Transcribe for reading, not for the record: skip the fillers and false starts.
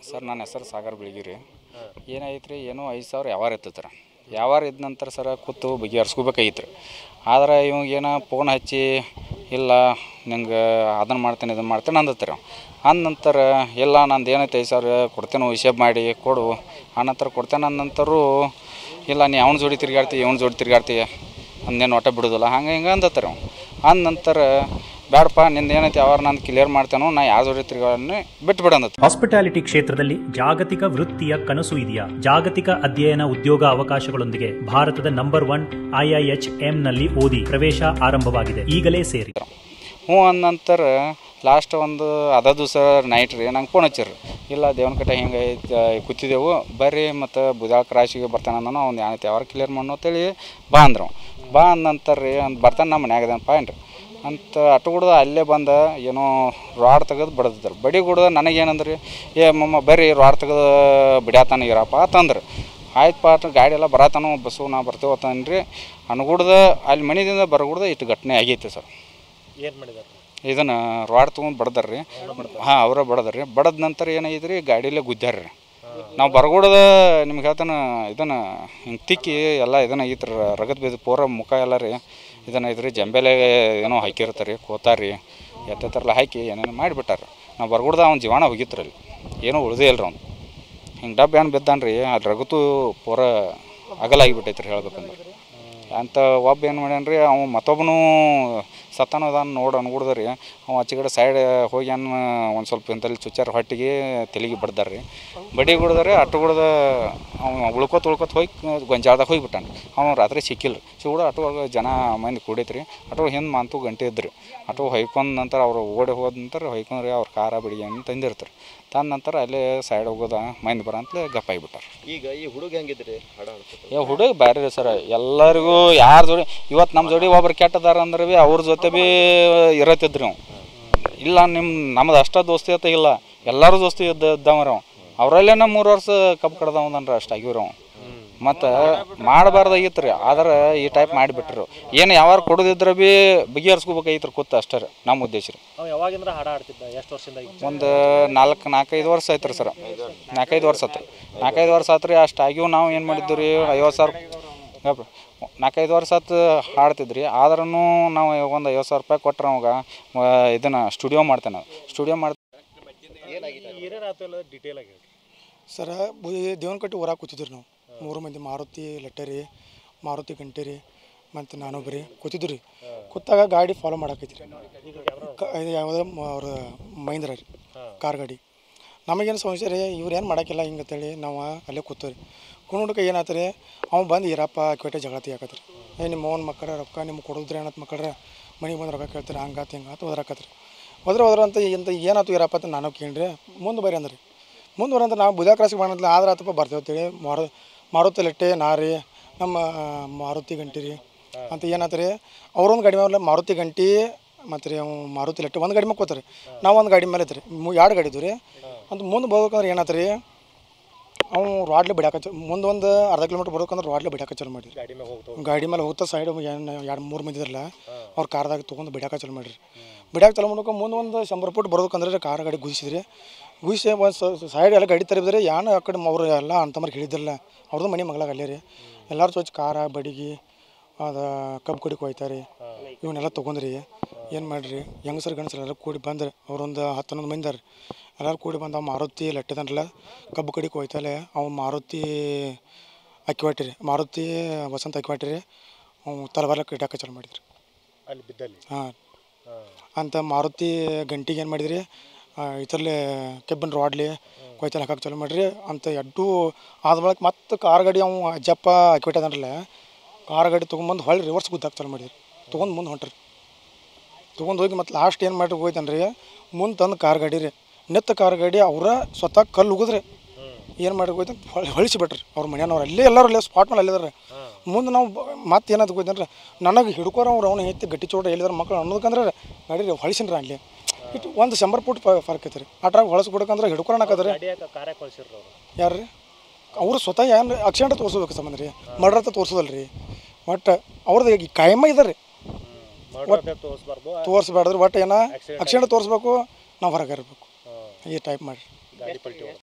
Sir ನನ್ನ ಹೆಸರು ಸಾಗರ್ ಬೆಳಗಿರಿ. ಏನಾಯ್ತು ರೀ, ಏನೋ 5,000 ವ್ಯವಹಾರ ಇತ್ತು. ವ್ಯವಹಾರ ಇದ್ದ ನಂತರ ಸರ ಕೂತು ಬಗೆಹರಿಸ್ಕೋಬೇಕಾಗಿತ್ತು. ಆದ್ರೆ ಇವಾಗೇನೋ ಫೋನ್ ಹಚ್ಚಿ ಇಲ್ಲ ನಿಂಗೆ ಅದನ್ನು ಮಾಡ್ತೇನೆ ಇದನ್ನು ಮಾಡ್ತೇನೆ ಅಂದತ್ತರ. ಅಂದ ಎಲ್ಲ ನಂದು ಏನೈತೆ 5,000 ಕೊಡ್ತೇನೆ ಹಿಸೇಬ್ ಮಾಡಿ ಕೊಡು, ಆನಂತರ ಕೊಡ್ತೇನೆ ಅಂದ ನಂತರೂ ಇಲ್ಲ ನೀ ಅವ್ನ ಜೋಡಿ ತಿರ್ಗಾಡ್ತಿ ಅಂದೇನು ಒಟ್ಟ ಬಿಡೋದಿಲ್ಲ ಹಂಗೆ ಹಿಂಗೆ ಅಂದತ್ತರ. ಅಂದ ನಂತರ ಬೇಡಪ್ಪ ನಿಂದು ಏನೈತೆ ಅವ್ರು ನಾನು ಕ್ಲಿಯರ್ ಮಾಡ್ತೇನೋ, ನಾ ಯಾವ ಜೋಡಿ ತಿರ್ಗಾಡನೆ ಬಿಟ್ಟು ಬಿಡಂದತ್ತು. ಹಾಸ್ಪಿಟಾಲಿಟಿ ಕ್ಷೇತ್ರದಲ್ಲಿ ಜಾಗತಿಕ ವೃತ್ತಿಯ ಕನಸು ಇದೆಯಾ? ಜಾಗತಿಕ ಅಧ್ಯಯನ ಉದ್ಯೋಗ ಅವಕಾಶಗಳೊಂದಿಗೆ ಭಾರತದ ನಂಬರ್ 1 IIHM ನಲ್ಲಿ ಓದಿ ಪ್ರವೇಶ ಆರಂಭವಾಗಿದೆ. ಈಗಲೇ ಸೇರಿ. ಹ್ಞೂ ಅಂದ ನಂತರ ಲಾಸ್ಟ್ ಒಂದು ದಿವಸ ನೈಟ್ ರೀ ನಂಗೆ ಫೋನ್ ಹಚ್ಚಿರಿ. ಇಲ್ಲ ದೇವನಕಟ್ಟೆ ಹಿಂಗೆ ಕೂತಿದ್ದೆವು ಬರ್ರಿ ಮತ್ತು ಬುಧಾಳ ಕ್ರಾಶಿಗೆ ಬರ್ತಾನೆ ಅನ್ನೋ ಒಂದು ಏನೈತೆ ಯಾವಾಗ ಕ್ಲಿಯರ್ ಮಾಡೋ ಅಂತೇಳಿ ಬಾ ಅಂದ್ರು. ಬಾ ಅಂದ ನಂತರ ರೀ ಬರ್ತಾನೆ ನಮ್ಮ ಮನ್ಯಾಗದೇನಪ್ಪ ಏನ್ರಿ ಅಂತ ಅಟ್ಟುಗುಡ್ದು ಅಲ್ಲೇ ಬಂದು ಏನೋ ರಾಡ್ ತೆಗೆದು ಬಡದಿದ್ರು. ಬಡಿ ಗುಡ್ದು ನನಗೇನಂದ್ರಿ, ಮಮ್ಮ ಬರ್ರಿ ರಾಡ್ ತೆಗೆದು ಬಿಡ್ಯಾತಾನ ಇರಪ್ಪ ಅಂತಂದ್ರೆ. ಆಯ್ತು ಗಾಡಿ ಎಲ್ಲ ಬರತಾನೋ ಬಸ್ಸು ನಾ ಬರ್ತೇವೆ ಅಂತನ್ರಿ ಅನ್ಗುಡ್ದು ಅಲ್ಲಿ ಮನೆಯಿಂದ ಬರಗುಡ್ದು ಇಷ್ಟು ಘಟನೆ ಆಗೈತೆ ಸರ್. ಏನು ಮಾಡಿದಾರೆ ಇದನ್ನು ರಾಡ್ ತೊಗೊಂಡು ಬಡ್ದಾರ್ರಿ. ಹಾಂ ಅವರೇ ಬಡದ್ರಿ. ಬಡದ ನಂತರ ಏನಾಗಿದ್ರಿ ರೀ ಗಾಡಿಯಲ್ಲೇ ಗುದ್ದಾರ್ರಿ. ನಾವು ಬರಗೂಡದ ನಿಮ್ಗೆ ಹೇಳ್ತಾನೆ ಇದನ್ನು ಹಿಂಗೆ ತಿಕ್ಕಿ ಎಲ್ಲ ಇದನ್ನು ಐತ್ರಿ ರಗತ್ ಬಿದ್ದು ಪೂರ ಮುಖ ಎಲ್ಲ ರೀ ಇದನ್ನು ಐತ್ರಿ ಜಂಬೆಲೆ ಏನೋ ಹಾಕಿರ್ತಾರೆ ಕೋತಾರಿ ಎತ್ತರಲ್ಲ ಹಾಕಿ ಏನೇನೋ ಮಾಡಿಬಿಟ್ಟಾರ. ನಾವು ಬರಗೂಡ್ದ ಅವ್ನ ಜೀವನ ಹೋಗಿತ್ರಲ್ಲಿ ಏನೂ ಉಳಿದೇ ಇಲ್ರಿ ಅವ್ನು. ಹಿಂಗೆ ಡಬ್ಬ ಏನು ಬಿದ್ದಾನೆ ರೀ ಅದು ರಗತು ಪೂರ ಅಗಲಾಗಿಬಿಟ್ಟೈತ್ರಿ ಹೇಳ್ಬೇಕಂದ್ರೆ. ಅಂತ ಒಬ್ಬ ಏನು ಮಾಡ್ಯಾನ ರೀ ಅವ ಮತ್ತೊಬ್ಬನು ಸತ್ತಾನ ಅದಾನ ನೋಡಿ ಅನ್ಗುಡ್ದ ರೀ ಅವ ಆಚೆಗಡೆ ಸೈಡ್ ಹೋಗಿ ಒಂದು ಸ್ವಲ್ಪ ಇಂತಲ್ಲಿ ಚುಚ್ಚಾರ ಹೊಟ್ಟಿಗೆ ತೆಲಿಗೆ ಬಡ್ದಾರ ರೀ. ಬಡಿ ಗುಡ್ದಾರೆ ಅಟ್ಟುಗುಡ್ದ ಅವ್ನು ಉಳ್ಕೊತ ಹೋಗಿ ಗೊಂಜಾಳ್ದಾಗ ಹೋಗಿಬಿಟ್ಟಾನ. ಅವ್ನು ರಾತ್ರಿ ಸಿಕ್ಕಿಲ್ಲ ರೀ. ಸಿಗುಡ ಅಟುವಾಗ ಜನ ಮಂದಿ ಕೂಡೈತ್ರಿ. ಅಟು ಹಿಂದೆ ಮಂತು ಗಂಟೆ ಇದ್ರಿ. ಅಟು ಹೊಯ್ಕೊಂಡ ನಂತರ ಅವ್ರು ಓಡಿ ಹೋದ ನಂತರ ಹೊಯ್ಕೊಂಡ್ರಿ ಅವ್ರ ಕಾರ ಬಿಡಿಗೆಯನ್ನು ತಂದಿರ್ತಾರೆ. ತಂದ ನಂತರ ಅಲ್ಲೇ ಸೈಡ್ ಹೋಗೋದ ಮಂದಿ ಬರಂತಲೇ ಗಪ್ಪ ಆಗಿಬಿಟ್ಟಾರೆ. ಈಗ ಈ ಹುಡುಗ ಹೆಂಗಿದ್ರಿ ಹುಡುಗ ಬ್ಯಾರೆ ರೀ ಸರ್. ಎಲ್ಲರಿಗೂ ಯಾರ ಜೋಡಿ ಇವತ್ತು ನಮ್ಮ ಜೋಡಿ ಒಬ್ರು ಕೆಟ್ಟದಾರ ಅಂದ್ರೆ ಭೀ ಅವ್ರ ಜೊತೆ ಭೀ ಇರತ್ತಿದ್ರಿ ನಾವು. ಇಲ್ಲ ನಮ್ಮದು ಅಷ್ಟ ದೋಸ್ತಿ ಅಂತ ಇಲ್ಲ, ಎಲ್ಲರೂ ದೋಸ್ತಿ ಇದ್ದವ್ರಿ ಅವ. ಅವರಲ್ಲೇ 3 ವರ್ಷ ಕಬ್ಬು ಕಡ್ದವಂದನ್ರಿ ಅಷ್ಟು ಆಗಿವ್ರಿ ಅವ. ಮತ್ತು ಮಾಡಬಾರ್ದಾಗಿತ್ತು ರೀ, ಆದ್ರೆ ಈ ಟೈಪ್ ಮಾಡಿಬಿಟ್ರು. ಏನು ಯಾವಾಗ ಕೊಡೋದಿದ್ರೆ ಭೀ ಬಗೆಹರಿಸ್ಕೋಬೇಕಾಗಿತ್ತು ಕೂತ ಅಷ್ಟೇ ರೀ ನಮ್ಮ ಉದ್ದೇಶ ರೀ. ಯಾವಾಗಿಂದ ಹಾಡ ಆಡ್ತಿದ್ದ? ಎಷ್ಟು ವರ್ಷದಿಂದ? ಒಂದು 4-5 ವರ್ಷ ಆಯ್ತು ರೀ ಸರ್. 4-5 ವರ್ಷ ಆಯ್ತು. 4-5 ವರ್ಷ ಆಯ್ತು ರೀ. ಅಷ್ಟು ಆಗಿವು ನಾವು ಏನು ಮಾಡಿದ್ದು ರೀ 50,000 4-5 ವರ್ಷ ಆಯ್ತು ಹಾಡ್ತಿದ್ರಿ. ಆದ್ರೂ ನಾವು ಒಂದು 50,000 ರೂಪಾಯಿ ಕೊಟ್ಟರೆ ಅವಾಗ ಇದನ್ನು ಸ್ಟುಡಿಯೋ ಮಾಡ್ತೇನೆ. ಸ್ಟುಡಿಯೋ ಡೀಟೇಲ್ ಆಗಿ ಸರ ದೇವನಕಟ್ಟೆ ಊರಾಗ ಕೂತಿದ್ರಿ ನಾವು 3 ಮಂದಿ. ಮಾರುತಿ ಲಟ್ಟರಿ, ಮಾರುತಿ ಗಂಟೆರಿ ಮತ್ತು ನಾನೊಬ್ಬರಿ ಕೂತಿದ್ದು ರೀ. ಕೂತಾಗ ಗಾಡಿ ಫಾಲೋ ಮಾಡಾಕೈತಿ ರೀ. ಇದು ಯಾವುದೋ ಅವ್ರ ಮಹೀಂದ್ರ ರೀ ಕಾರ್ ಗಾಡಿ. ನಮಗೇನು ಸಮಸ್ಯೆ ರೀ, ಇವ್ರು ಏನು ಮಾಡೋಕ್ಕಿಲ್ಲ ಹಿಂಗತ್ತೇಳಿ ನಾವು ಅಲ್ಲೇ ಕೂತೀವಿ ರೀ. ಕುಣುಡ್ಕೆ ಏನಾಯ್ತು ರೀ, ಅವ್ನು ಬಂದು ಇರಪ್ಪ ಕೆಟ್ಟ ಜಗಳ ತೆಗಿಯಾಕತ್ರಿ. ನಿಮ್ಮ ಅವ್ನ ಮಕ್ಕಳ ರೊಕ್ಕ ನಿಮ್ಗೆ ಕೊಡೋದ್ರಿ ಅನ್ನೋದು ಮಕ್ಕಳ್ರೆ ಮನೆಗೆ ಬಂದು ರೊಕ್ಕ ಕೇಳ್ತಾರೆ. ಹಂಗಾತು ಹಿಂಗಾತು ಹೋದ್ರಾಕತ್ರಿ. ಹೋದ್ರ ಅಂತ ಏನಾಯ್ತು ಇರಪ್ಪ ಅಂತ ನಾನು ಕೇಳ್ರಿ. ಮುಂದೆ ಬರ್ರಿ ಅಂದ್ರೆ ಮುಂದೆ ಬರಂತ ನಾವು ಬುಧಾ ಕ್ರಾಸಿಗೆ ಮಾಡಂತಲ್ಲ ಆದ್ರೆ ಆತಪ್ಪ ಬರ್ತೇವೆ ಅಂತೇಳಿ ಮಾರುತಿ ಲಟ್ಟೆ ನಾರಿ ನಮ್ಮ ಮಾರುತಿ ಗಂಟಿ ರೀ ಅಂತ ಏನಾಯ್ತು ರೀ. ಅವ್ರೊಂದು ಗಾಡಿ ಮೇಲೆ ಮಾರುತಿ ಗಂಟಿ ಮತ್ತು ರೀ ಅವ್ನು ಮಾರುತಿ ಲಟ್ಟೆ ಒಂದು ಗಾಡಿ ಮೇಲೆ ಕೂತಾರೆ. ನಾವು ಒಂದು ಗಾಡಿ ಮೇಲೆ ಐತ್ರಿ 2 ಗಾಡಿ ಇದ್ವು ರೀ. ಅಂತ ಮುಂದೆ ಬರ್ಬೇಕಂದ್ರೆ ಏನಾಯ್ತು ರೀ, ಅವ್ನು ರಾಡ್ಲೆ ಬಿಡಾಕ ಮುಂದೆ ಒಂದು ಅರ್ಧ ಕಿಲೋಮೀಟ್ರ್ ಬರ್ಬೇಕಂದ್ರೆ ರಾಡ್ಲೆ ಬಿಡಾಕ ಚಾಲು ಮಾಡಿರಿ. ಗಾಡಿ ಮೇಲೆ ಹೋಗ್ತಾ ಸೈಡ್ 2-3 ಮಂದಿ ಇದ್ರಲ್ಲ ಅವ್ರು ಕಾರ್ದಾಗ ತೊಗೊಂಡು ಬಿಡಾಕ ಚಾಲು ಮಾಡಿರಿ. ಬಿಡಾಕ ಚಾಲು ಮಾಡ್ಬೇಕು ಮುಂದೆ ಒಂದು 100 ಫುಟ್ ಬರ್ಬೇಕಂದ್ರೆ ಕಾರ್ ಗಾಡಿ ಗುದಿಸಿದ್ರಿ. ಗುದಿಸಿ ಒಂದು ಸೈಡ್ ಎಲ್ಲ ಗಾಡಿ ತರಿಬಿದ್ರಿ. ಯಾನು ಆ ಕಡೆ ಅವರು ಎಲ್ಲ ಅಂತಮ್ರಿಗೆ ಹಿಡಿದಿರಲ್ಲ. ಅವ್ರದ್ದು ಮನೆ ಮಗಳಾಗ ಅಲ್ಲೇ ರೀ. ಎಲ್ಲರೂ ಚೋಚ್ ಕಾರ ಬಡಿಗೆ ಅದು ಕಬ್ಬು ಕಡಿಗೆ ಹೋಯ್ತಾರೆ. ಇವನ್ನೆಲ್ಲ ತೊಗೊಂಡ್ರಿ. ಏನು ಮಾಡಿರಿ ಹೆಂಗಸರು ಗಂಡಸರು ಎಲ್ಲ ಕೂಡಿ ಬಂದ್ರೆ ಅವರೊಂದು 10-11 ಮಂದಿ ಅದಾರ. ಎಲ್ಲರೂ ಕೂಡಿ ಬಂದು ಅವು ಮಾರುತಿ ಲಟ್ಟಿದನ್ರಲ್ಲ ಕಬ್ಬು ಕಡಿಗೆ ಹೋಯ್ತಲೆ ಅವು ಮಾರುತಿ ಅಕ್ಕಿ ಹೊಟ್ಟಿರಿ, ಮಾರುತಿ ವಸಂತ ಅಕ್ಕಿ ಹೊಟ್ಟಿರಿ. ಅವು ತಲವಾರಕ್ಕೆ ಇಡಾಕ ಚಾಲು ಮಾಡಿದ್ರಿ ಅಲ್ಲಿ ಬಿದ್ದಲ್ಲಿ. ಹಾಂ ಅಂತ ಮಾರುತಿ ಗಂಟಿಗೆ ಏನು ಮಾಡಿದ್ರಿ, ಇದರಲ್ಲಿ ಕೆಬ್ಬಿನ ರಾಡ್ಲಿ ಕೊಯ್ತಲ್ಲಿ ಹಾಕಕ್ಕೆ ಚಾಲು ಮಾಡಿರಿ. ಅಂತ ಎಡ್ಡು ಆದ ಬಳಿಕ ಮತ್ತೆ ಕಾರ್ ಗಾಡಿ ಅವು ಅಜ್ಜಪ್ಪ ಅಕ್ಕಿ ಹೊಟ್ಟದನ್ರಲ್ಲ ಕಾರ್ ಗಾಡಿ ತೊಗೊಂಬಂದು ಹೊಳ್ಳಿ ರಿವರ್ಸ್ ಗುದ್ದಾಕ ಚಾಲು ಮಾಡಿದ್ರಿ. ತೊಗೊಂಡು ಮುಂದೆ ಹೊಂಟ್ರಿ. ತೊಗೊಂಡು ಹೋಗಿ ಮತ್ತು ಲಾಸ್ಟ್ ಏನು ಮಾಡಿ ಹೋಯ್ತಾನೆ ರೀ ಮುಂದೆ ತಂದು ಕಾರ್ ಗಾಡಿ ರೀ. ನೆತ್ತ ಕಾರ್ ಗಾಡಿ ಅವರ ಸ್ವತಃ ಕಲ್ಲು ಉಗಿದ್ರಿ. ಏನು ಮಾಡಿ ಹೋಯ್ತು ಹೊಳಿಸಿಬಿಟ್ರಿ ಅವ್ರ ಮನೆಯವ್ರು. ಅಲ್ಲೇ ಎಲ್ಲರೂ ಅಲ್ಲೇ ಸ್ಪಾಟ್ ಮೇಲೆ ಅಲ್ಲಿದ್ದಾರೆ. ಮುಂದೆ ನಾವು ಮತ್ತೆ ಏನಾದ್ರು ಹೋಯ್ತಂದ್ರೆ ನನಗೆ ಹಿಡ್ಕೋರ ಅವ್ರು ಅವ್ನು ಹೆತ್ತಿ ಗಟ್ಟಿ ಚೋಟ ಹೇಳಿದಾರೆ ಮಕ್ಕಳು ಅನ್ನೋದಕ್ಕಂದ್ರೆ ಗಾಡಿ ಹೊಳಿಸಿನ್ರಿ ಅಲ್ಲಿ ಇಟ್ಟು ಒಂದು 100 ಫುಟ್ ಫರ್ಕ್ ಐತೆ ರೀ. ಆಟ್ರಾಗ ಹೊಳಸ್ಬಿಡಕಂದ್ರೆ ಹಿಡ್ಕೊಳಕದ್ರಿ. ಯಾರು ರೀ ಅವರು ಸ್ವತಃ ಏನು ಆಕ್ಸಿಡೆಂಟ್ ತೋರಿಸ್ಬೇಕು ಸಂಬಂಧ ರೀ, ಮರ್ಡರ್ ಅಂತ ತೋರಿಸೋದಲ್ಲ ರೀ. ಒಟ್ಟು ಅವ್ರದ್ದು ಈಗ ಕಾಯಮ ಇದ್ದಾರೆ ತೋರಿಸ್ಬಾರ್ದ್ರಿ. ಒಟ್ಟು ಏನೋ ಆಕ್ಸಿಡೆಂಟ್ ತೋರಿಸ್ಬೇಕು, ನಾವು ಹೊರಗೆ ಇರಬೇಕು ಈ ಟೈಪ್ ಮಾಡಿ. ಗಾಡಿ ಪಲ್ಟಿ ಹೊಡೆದು